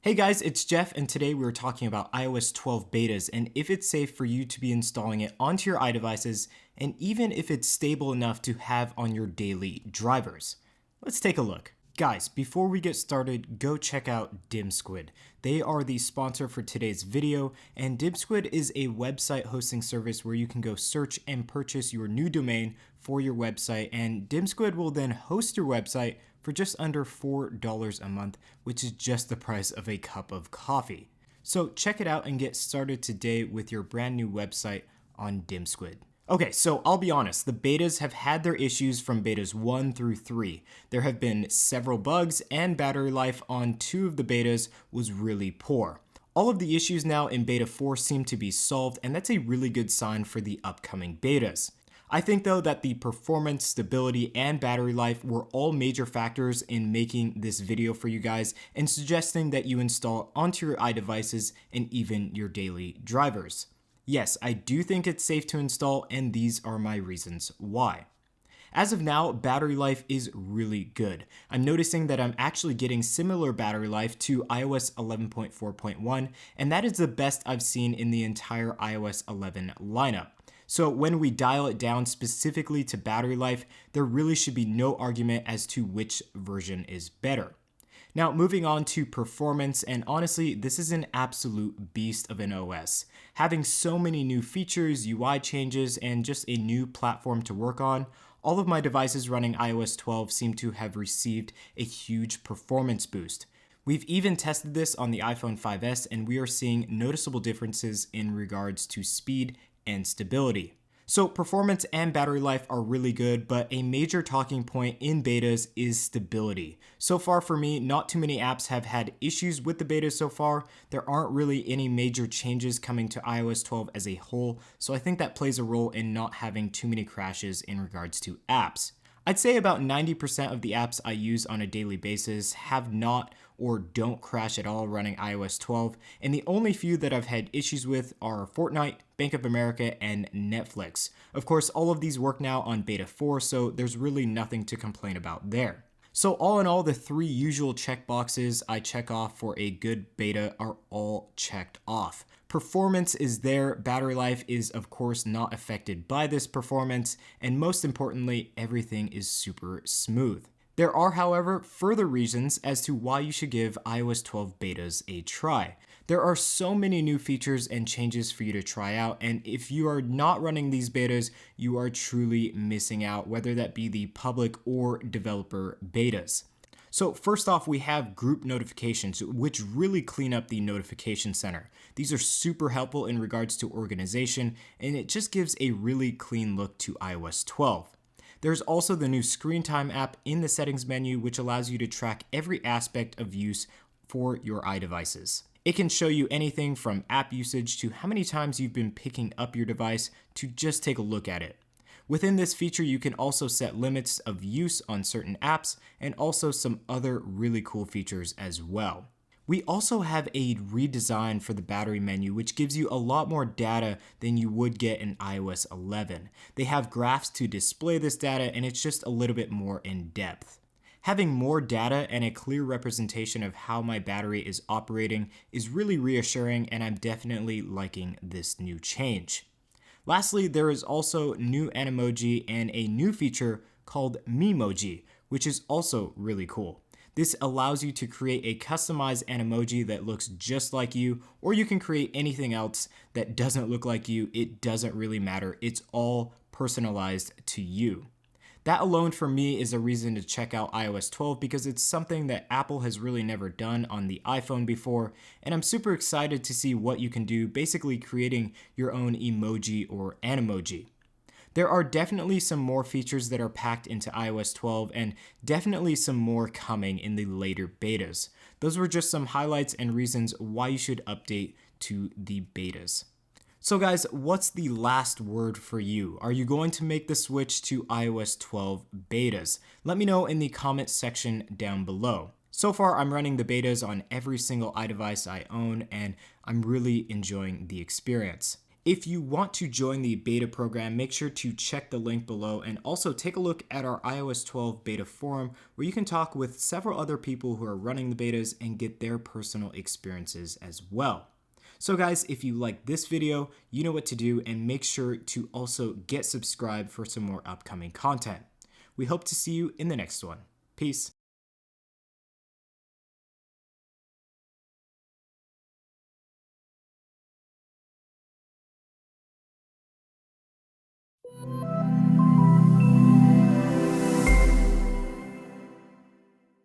Hey guys, it's Jeff, and today we are talking about iOS 12 betas and if it's safe for you to be installing it onto your iDevices, and even if it's stable enough to have on your daily drivers. Let's take a look. Guys, before we get started, go check out DimSquid. They are the sponsor for today's video, and DimSquid is a website hosting service where you can go search and purchase your new domain for your website, and DimSquid will then host your website for just under $4 a month, which is just the price of a cup of coffee. So check it out and get started today with your brand new website on DimSquid. Okay, so I'll be honest, the betas have had their issues from betas 1 through 3. There have been several bugs, and battery life on 2 of the betas was really poor. All of the issues now in beta 4 seem to be solved, and that's a really good sign for the upcoming betas. I think though that the performance, stability, and battery life were all major factors in making this video for you guys and suggesting that you install onto your iDevices and even your daily drivers. Yes, I do think it's safe to install, and these are my reasons why. As of now, battery life is really good. I'm noticing that I'm actually getting similar battery life to iOS 11.4.1, and that is the best I've seen in the entire iOS 11 lineup. So when we dial it down specifically to battery life, there really should be no argument as to which version is better. Now, moving on to performance, and honestly, this is an absolute beast of an OS. Having so many new features, UI changes, and just a new platform to work on, all of my devices running iOS 12 seem to have received a huge performance boost. We've even tested this on the iPhone 5S, and we are seeing noticeable differences in regards to speed and stability. So performance and battery life are really good, but a major talking point in betas is stability. So far for me, not too many apps have had issues with the betas so far. There aren't really any major changes coming to iOS 12 as a whole, so I think that plays a role in not having too many crashes in regards to apps. I'd say about 90% of the apps I use on a daily basis have not or don't crash at all running iOS 12, and the only few that I've had issues with are Fortnite, Bank of America, and Netflix. Of course, all of these work now on beta 4, so there's really nothing to complain about there. So all in all, the 3 usual checkboxes I check off for a good beta are all checked off. Performance is there, battery life is of course not affected by this performance, and most importantly, everything is super smooth. There are, however, further reasons as to why you should give iOS 12 betas a try. There are so many new features and changes for you to try out, and if you are not running these betas, you are truly missing out, whether that be the public or developer betas. So first off, we have group notifications, which really clean up the notification center. These are super helpful in regards to organization, and it just gives a really clean look to iOS 12. There's also the new Screen Time app in the settings menu, which allows you to track every aspect of use for your iDevices. It can show you anything from app usage to how many times you've been picking up your device to just take a look at it. Within this feature, you can also set limits of use on certain apps and also some other really cool features as well. We also have a redesign for the battery menu, which gives you a lot more data than you would get in iOS 11. They have graphs to display this data, and it's just a little bit more in depth. Having more data and a clear representation of how my battery is operating is really reassuring, and I'm definitely liking this new change. Lastly, there is also new Animoji and a new feature called Memoji, which is also really cool. This allows you to create a customized Animoji that looks just like you, or you can create anything else that doesn't look like you. It doesn't really matter. It's all personalized to you. That alone for me is a reason to check out iOS 12 because it's something that Apple has really never done on the iPhone before, and I'm super excited to see what you can do, basically creating your own emoji or Animoji. There are definitely some more features that are packed into iOS 12 and definitely some more coming in the later betas. Those were just some highlights and reasons why you should update to the betas. So guys, what's the last word for you? Are you going to make the switch to iOS 12 betas? Let me know in the comment section down below. So far, I'm running the betas on every single iDevice I own, and I'm really enjoying the experience. If you want to join the beta program, make sure to check the link below and also take a look at our iOS 12 beta forum where you can talk with several other people who are running the betas and get their personal experiences as well. So guys, if you like this video, you know what to do, and make sure to also get subscribed for some more upcoming content. We hope to see you in the next one. Peace.